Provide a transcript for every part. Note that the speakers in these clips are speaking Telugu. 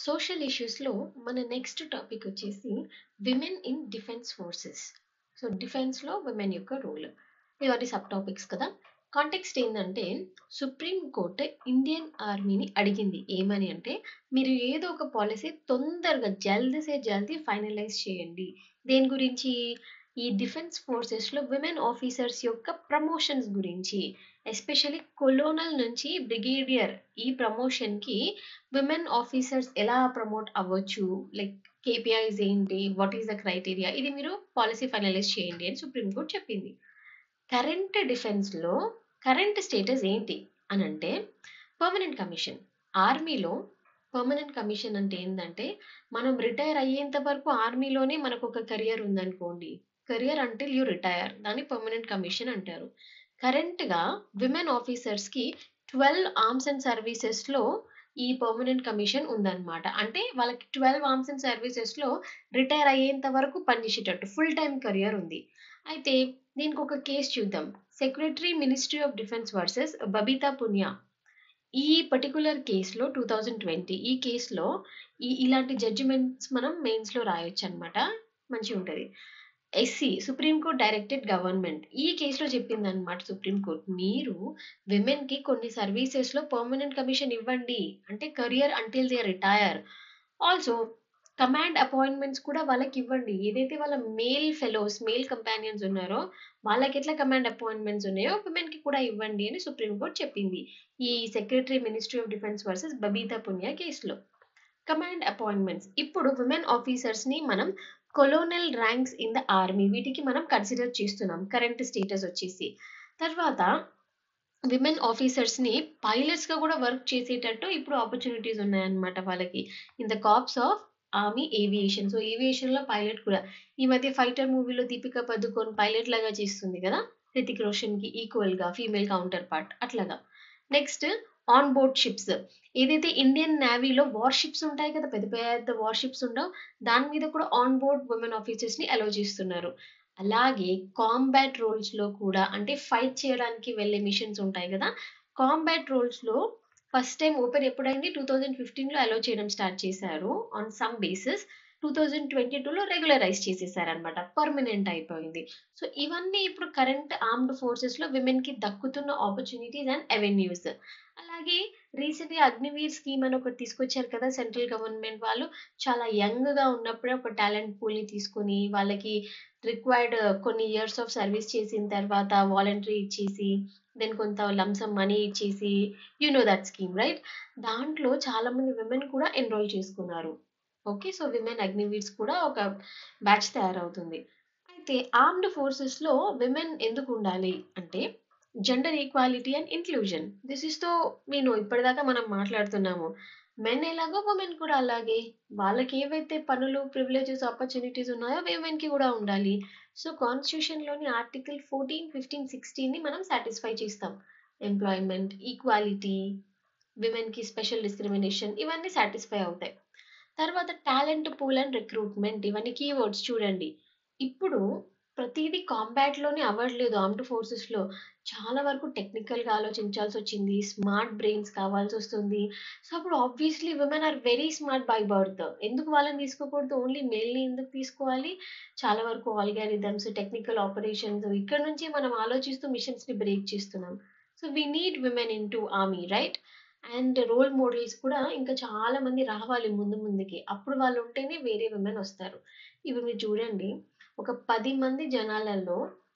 సోషల్ ఇష్యూస్లో మన నెక్స్ట్ టాపిక్ వచ్చేసి women in defence forces. So డిఫెన్స్లో విమెన్ యొక్క రోల్, ఇవన్నీ సబ్ టాపిక్స్ కదా. కాంటెక్స్ట్ ఏంటంటే, సుప్రీం కోర్టు ఇండియన్ ఆర్మీని అడిగింది ఏమని అంటే, మీరు ఏదో ఒక పాలసీ తొందరగా జల్దీ సే జల్దీ ఫైనలైజ్ చేయండి. దేని గురించి? ఈ డిఫెన్స్ ఫోర్సెస్లో విమెన్ ఆఫీసర్స్ యొక్క ప్రమోషన్స్ గురించి. ఎస్పెషల్లీ కొలోనల్ నుంచి బ్రిగేడియర్ ఈ ప్రమోషన్కి విమెన్ ఆఫీసర్స్ ఎలా ప్రమోట్ అవ్వచ్చు, లైక్ కేపీఐస్ ఏంటి, వాట్ ఈస్ ద క్రైటీరియా, ఇది మీరు పాలసీ ఫైనలైజ్ చేయండి అని సుప్రీంకోర్టు చెప్పింది. కరెంట్ డిఫెన్స్లో కరెంట్ స్టేటస్ ఏంటి అని అంటే, పర్మనెంట్ కమిషన్. ఆర్మీలో పర్మనెంట్ కమిషన్ అంటే ఏంటంటే, మనం రిటైర్ అయ్యేంత వరకు ఆర్మీలోనే మనకు ఒక కెరియర్ ఉందనుకోండి, కెరియర్ అంటిల్ యూ రిటైర్, దాన్ని పర్మనెంట్ కమిషన్ అంటారు. కరెంట్గా విమెన్ ఆఫీసర్స్కి 12 ఆర్మ్స్ అండ్ సర్వీసెస్లో ఈ పర్మనెంట్ కమిషన్ ఉందన్నమాట. అంటే వాళ్ళకి 12 ఆర్మ్స్ అండ్ సర్వీసెస్లో రిటైర్ అయ్యేంత వరకు పనిచేసేటట్టు ఫుల్ టైం కెరియర్ ఉంది. అయితే దీనికి ఒక కేసు చూద్దాం. Secretary ministry of defence versus Babita Punia. ఈ పర్టికులర్ కేసులో 2020 ఈ కేసులో ఇలాంటి జడ్జిమెంట్స్ మనం మెయిన్స్లో రాయొచ్చు అనమాట. మంచిగా ఉంటుంది. సుప్రీంకోర్టు డైరెక్టెడ్ గవర్నమెంట్ ఈ కేసులో చెప్పింది అనమాట. సుప్రీంకోర్టు, మీరు విమెన్కి కొన్ని సర్వీసెస్లో పర్మనెంట్ కమిషన్ ఇవ్వండి, అంటే career until they retire. Also command appointments కూడా వాళ్ళకి ఇవ్వండి. ఏదైతే వాళ్ళ మేల్ కంపానియన్స్ ఉన్నారో వాళ్ళకి ఎట్లా కమాండ్ అపాయింట్మెంట్స్ ఉన్నాయో విమెన్కి కూడా ఇవ్వండి అని సుప్రీంకోర్టు చెప్పింది ఈ secretary ministry of defence versus Babita Punia కేసులో. కమాండ్ అపాయింట్మెంట్స్, ఇప్పుడు విమెన్ ఆఫీసర్స్ని మనం colonel ranks in the army, వీటికి మనం కన్సిడర్ చేస్తున్నాం కరెంట్ స్టేటస్ వచ్చేసి. తర్వాత విమెన్ ఆఫీసర్స్ని పైలట్స్గా కూడా వర్క్ చేసేటట్టు ఇప్పుడు ఆపర్చునిటీస్ ఉన్నాయన్నమాట వాళ్ళకి in the corps of army aviation. So ఏవియేషన్లో పైలట్ కూడా, ఈ మధ్య ఫైటర్ మూవీలో దీపికా పదుకోన్ పైలట్ లాగా చేస్తుంది కదా, హృతిక్ రోషన్కి ఈక్వల్గా ఫీమేల్ కౌంటర్ పార్ట్ అట్లాగా. Next, on board ships. ఏదైతే ఇండియన్ నేవీలో వార్ షిప్స్ ఉంటాయి కదా, పెద్ద పెద్ద వార్ షిప్స్ ఉండవు, దాని మీద కూడా ఆన్ బోర్డ్ ఉమెన్ ఆఫీసర్స్ని అలౌ చేస్తున్నారు. అలాగే కాంబాట్ రోల్స్లో కూడా, అంటే ఫైట్ చేయడానికి వెళ్ళే మిషన్స్ ఉంటాయి కదా, కాంబాట్ రోల్స్లో ఫస్ట్ టైం ఓపెన్ ఎప్పుడైంది? 2015లో అలౌ చేయడం స్టార్ట్ చేశారు ఆన్ సమ్ బేసిస్. 2022లో రెగ్యులరైజ్ చేసేసారనమాట, పర్మనెంట్ అయిపోయింది. సో ఇవన్నీ ఇప్పుడు కరెంట్ ఆర్మ్డ్ ఫోర్సెస్లో విమెన్కి దక్కుతున్న ఆపర్చునిటీస్ అండ్ అవెన్యూస్. అలాగే రీసెంట్గా అగ్నివీర్ స్కీమ్ అని ఒకటి తీసుకొచ్చారు కదా సెంట్రల్ గవర్నమెంట్ వాళ్ళు. చాలా యంగ్గా ఉన్నప్పుడే ఒక టాలెంట్ పూల్ని తీసుకొని వాళ్ళకి రిక్వైర్డ్ కొన్ని ఇయర్స్ ఆఫ్ సర్వీస్ చేసిన తర్వాత వాలంటరీ ఇచ్చేసి, దెన్ కొంత లంసమ్ మనీ ఇచ్చేసి, you know that scheme right. దాంట్లో చాలా మంది విమెన్ కూడా ఎన్రోల్ చేసుకున్నారు. ఓకే, సో విమెన్ అగ్నివీర్స్ కూడా ఒక బ్యాచ్ తయారవుతుంది. అయితే ఆర్మ్డ్ ఫోర్సెస్లో విమెన్ ఎందుకు ఉండాలి అంటే, gender equality and inclusion. This is తో నేను ఇప్పటిదాకా మనం మాట్లాడుతున్నాము. మెన్ ఎలాగో ఉమెన్ కూడా అలాగే, వాళ్ళకి ఏవైతే పనులు, ప్రివిలేజెస్, ఆపర్చునిటీస్ ఉన్నాయో విమెన్కి కూడా ఉండాలి. సో కాన్స్టిట్యూషన్లోని ఆర్టికల్ 14, 15, 16ని మనం సాటిస్ఫై చేస్తాం. ఎంప్లాయ్మెంట్, ఈక్వాలిటీ, విమెన్కి స్పెషల్ డిస్క్రిమినేషన్, ఇవన్నీ సాటిస్ఫై అవుతాయి. తర్వాత టాలెంట్ పూల్ అండ్ రిక్రూట్మెంట్, ఇవన్నీ కీవర్డ్స్ చూడండి. ఇప్పుడు ప్రతిదీ కాంబాట్లోనే అవ్వట్లేదు. ఆర్మ్డ్ ఫోర్సెస్లో చాలా వరకు టెక్నికల్గా ఆలోచించాల్సి వచ్చింది, స్మార్ట్ బ్రెయిన్స్ కావాల్సి వస్తుంది. సో అప్పుడు obviously women are very smart by birth. ఎందుకు వాళ్ళని తీసుకోకూడదు, ఓన్లీ మేల్ని ఎందుకు తీసుకోవాలి? చాలా వరకు ఆల్గారిథమ్స్, టెక్నికల్ ఆపరేషన్స్, ఇక్కడ నుంచి మనం ఆలోచిస్తూ మిషన్స్ని బ్రేక్ చేస్తున్నాం. So we need women in to army right. And role models కూడా ఇంకా చాలా మంది రావాలి ముందు ముందుకి, అప్పుడు వాళ్ళు ఉంటేనే వేరే విమెన్ వస్తారు. ఇప్పుడు మీరు చూడండి, ఒక 10 మంది జనాలలో,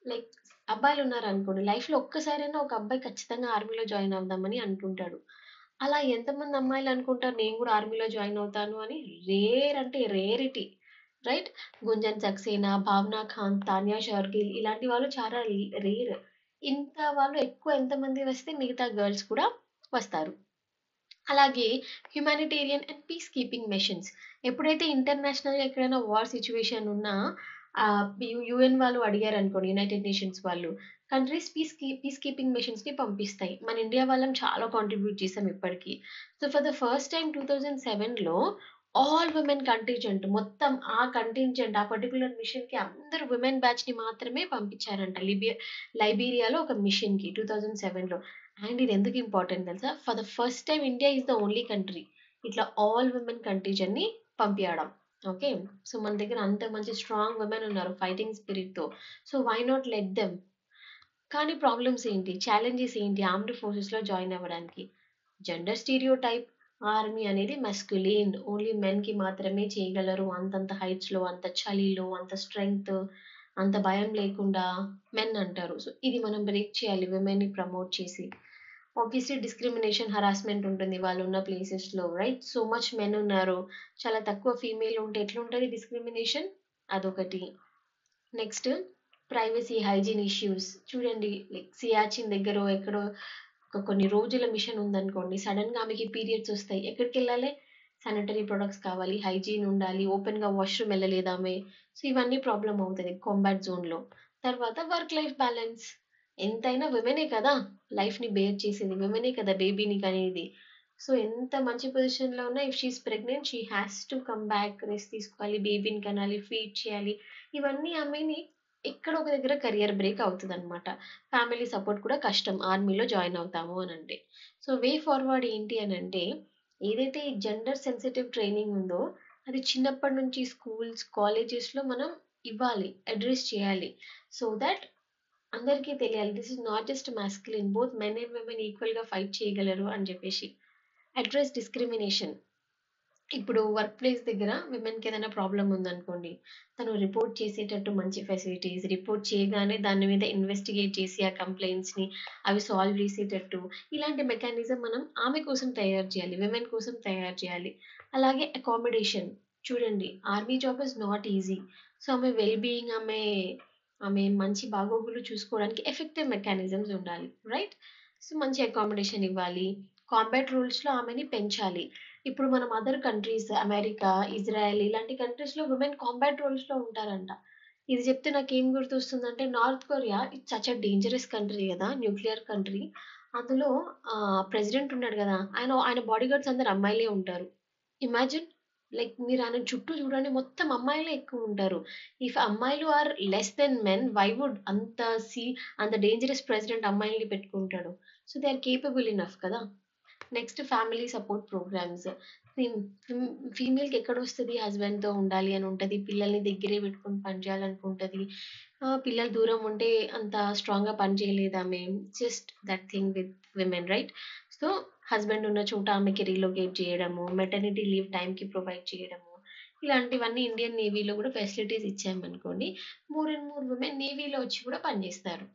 లైక్ అబ్బాయిలు ఉన్నారు అనుకోండి, లైఫ్లో ఒక్కసారైనా ఒక అబ్బాయి ఖచ్చితంగా ఆర్మీలో జాయిన్ అవుదామని అనుకుంటాడు. అలా ఎంతమంది అమ్మాయిలు అనుకుంటారు నేను కూడా ఆర్మీలో జాయిన్ అవుతాను అని? రేర్ అంటే రేరిటీ రైట్. గుంజన్ సక్సేనా, భావనా ఖాన్, తానియా షర్గిల్, ఇలాంటి వాళ్ళు చాలా రేర్. ఇంత వాళ్ళు ఎక్కువ ఎంతమంది వస్తే మిగతా గర్ల్స్ కూడా వస్తారు. అలాగే humanitarian and piece keeping machines. ఎప్పుడైతే ఇంటర్నేషనల్గా ఎక్కడైనా వార్ సిచ్యువేషన్ ఉన్నా, యుఎన్ వాళ్ళు అడిగారు అనుకోండి, యునైటెడ్ నేషన్స్ వాళ్ళు, కంట్రీస్ పీస్ కీపింగ్ మిషన్స్ని పంపిస్తాయి. మన ఇండియా వాళ్ళం చాలా కాంట్రిబ్యూట్ చేసాం ఇప్పటికీ. So for the first time 2007లో ఆల్ విమెన్ కంటింజెంట్, మొత్తం ఆ కంటింజెంట్, ఆ పర్టికులర్ మిషన్కి అందరూ విమెన్ బ్యాచ్ని మాత్రమే పంపించారంట. లైబీరియాలో ఒక మిషన్కి 2007లో. అండ్ ఇది ఎందుకు ఇంపార్టెంట్ తెలుసా? For the first time India is the only country ఇట్లా ఆల్ విమెన్ కంటింజెంట్ని పంపించడం. ఓకే, సో మన దగ్గర అంత మంచి స్ట్రాంగ్ విమెన్ ఉన్నారు ఫైటింగ్ స్పిరిట్తో. So why not let them. కానీ ప్రాబ్లమ్స్ ఏంటి, ఛాలెంజెస్ ఏంటి ఆర్మ్డ్ ఫోర్సెస్లో జాయిన్ అవ్వడానికి? Gender stereotype. ఆర్మీ అనేది మస్కులిన్, ఓన్లీ మెన్కి మాత్రమే చేయగలరు, అంతంత హైట్స్లో, అంత చలిలో, అంత స్ట్రెంగ్త్, అంత భయం లేకుండా మెన్ అంటారు. సో ఇది మనం బ్రేక్ చేయాలి విమెన్ని ప్రమోట్ చేసి. ఆబ్వియస్లీ డిస్క్రిమినేషన్, హరాస్మెంట్ ఉంటుంది వాళ్ళు ఉన్న ప్లేసెస్లో, రైట్? సో మచ్ మెన్ ఉన్నారు, చాలా తక్కువ ఫీమేల్ ఉంటే ఎట్లుంటుంది డిస్క్రిమినేషన్? అదొకటి. Next privacy, hygiene issues. చూడండి, లైక్ సియాచిన్ దగ్గర ఎక్కడో కొన్ని రోజుల మిషన్ ఉందనుకోండి, సడన్గా ఆమెకి పీరియడ్స్ వస్తాయి, ఎక్కడికి వెళ్ళాలి? శానిటరీ ప్రొడక్ట్స్ కావాలి, హైజీన్ ఉండాలి, ఓపెన్గా వాష్రూమ్ వెళ్ళలేదు ఆమె. సో ఇవన్నీ ప్రాబ్లం అవుతుంది కాంబాట్ జోన్లో. తర్వాత వర్క్ లైఫ్ బ్యాలెన్స్. ఎంతైనా విమెనే కదా లైఫ్ని బేర్ చేసేది, విమెనే కదా బేబీని కనేది. సో ఎంత మంచి పొజిషన్లో ఉన్నా if she's pregnant she has to come back, rest తీసుకోవాలి, బేబీని కనాలి, ఫీడ్ చేయాలి. ఇవన్నీ ఆమెని ఎక్కడో ఒక దగ్గర కెరియర్ బ్రేక్ అవుతుంది అనమాట. ఫ్యామిలీ సపోర్ట్ కూడా కష్టం ఆర్మీలో జాయిన్ అవుతాము అని అంటే. సో వే ఫార్వర్డ్ ఏంటి అని అంటే, ఏదైతే ఈ జెండర్ సెన్సిటివ్ ట్రైనింగ్ ఉందో అది చిన్నప్పటి నుంచి స్కూల్స్ కాలేజెస్లో మనం ఇవ్వాలి, అడ్రస్ చేయాలి. సో దట్ అందరికీ తెలియాలి this is not just masculine, both men and women ఈక్వల్గా ఫైట్ చేయగలరు అని చెప్పేసి. Address discrimination. ఇప్పుడు వర్క్ ప్లేస్ దగ్గర విమెన్కి ఏదైనా ప్రాబ్లం ఉందనుకోండి, తను రిపోర్ట్ చేసేటట్టు మంచి ఫెసిలిటీస్, రిపోర్ట్ చేయగానే దాని మీద ఇన్వెస్టిగేట్ చేసి ఆ కంప్లైంట్స్ని అవి సాల్వ్ చేసేటట్టు, ఇలాంటి మెకానిజం మనం ఆమె కోసం తయారు చేయాలి, విమెన్ కోసం తయారు చేయాలి. అలాగే అకామిడేషన్. చూడండి, army job is not easy. So ఆమె వెల్ బీయింగ్, ఆమె మంచి బాగోగులు చూసుకోవడానికి ఎఫెక్టివ్ మెకానిజమ్స్ ఉండాలి, రైట్? సో మంచి అకామిడేషన్ ఇవ్వాలి, కాంబాట్ రూల్స్లో ఆమెని పెంచాలి. ఇప్పుడు మనం అదర్ కంట్రీస్, అమెరికా, ఇజ్రాయెల్ ఇలాంటి కంట్రీస్లో విమెన్ కాంబాట్ రోల్స్లో ఉంటారంట. ఇది చెప్తే నాకు ఏం గుర్తొస్తుందంటే, North Korea it's such a dangerous country కదా, న్యూక్లియర్ కంట్రీ. అందులో ప్రెసిడెంట్ ఉన్నాడు కదా, ఆయన ఆయన బాడీ గార్డ్స్ అందరు అమ్మాయిలే ఉంటారు. ఇమాజిన్, లైక్ మీరు ఆయన చుట్టూ చూడండి, మొత్తం అమ్మాయిలే ఎక్కువ ఉంటారు. ఇఫ్ అమ్మాయిలు are less than men, why would అంత డేంజరస్ ప్రెసిడెంట్ అమ్మాయిల్ని పెట్టుకుంటాడు? So they are capable enough కదా. Next family support programmes. ఫీమేల్కి ఎక్కడొస్తుంది హస్బెండ్తో ఉండాలి అని ఉంటుంది, పిల్లల్ని దగ్గరే పెట్టుకొని పని చేయాలనుకుంటుంది. పిల్లలు దూరం ఉంటే అంత స్ట్రాంగ్గా పని చేయలేదు ఆమె. Just that thing with women, right? So husband ఉన్న చోట ఆమెకి రీలొకేట్ చేయడము, మెటర్నిటీ లీవ్ టైంకి ప్రొవైడ్ చేయడము, ఇలాంటివన్నీ ఇండియన్ నేవీలో కూడా ఫెసిలిటీస్ ఇచ్చామనుకోండి, మోర్ అండ్ మోర్ విమెన్ నేవీలో వచ్చి కూడా పనిచేస్తారు.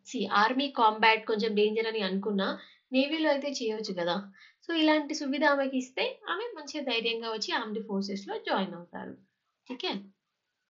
ఆర్మీ కాంబాట్ కొంచెం డేంజర్ అని అనుకున్నా, నేవీలో అయితే చేయొచ్చు కదా. సో ఇలాంటి సువిధ ఆమెకి ఇస్తే ఆమె మంచిగా ధైర్యంగా వచ్చి ఆర్మ్డ్ ఫోర్సెస్లో జాయిన్ అవుతారు. ఓకే.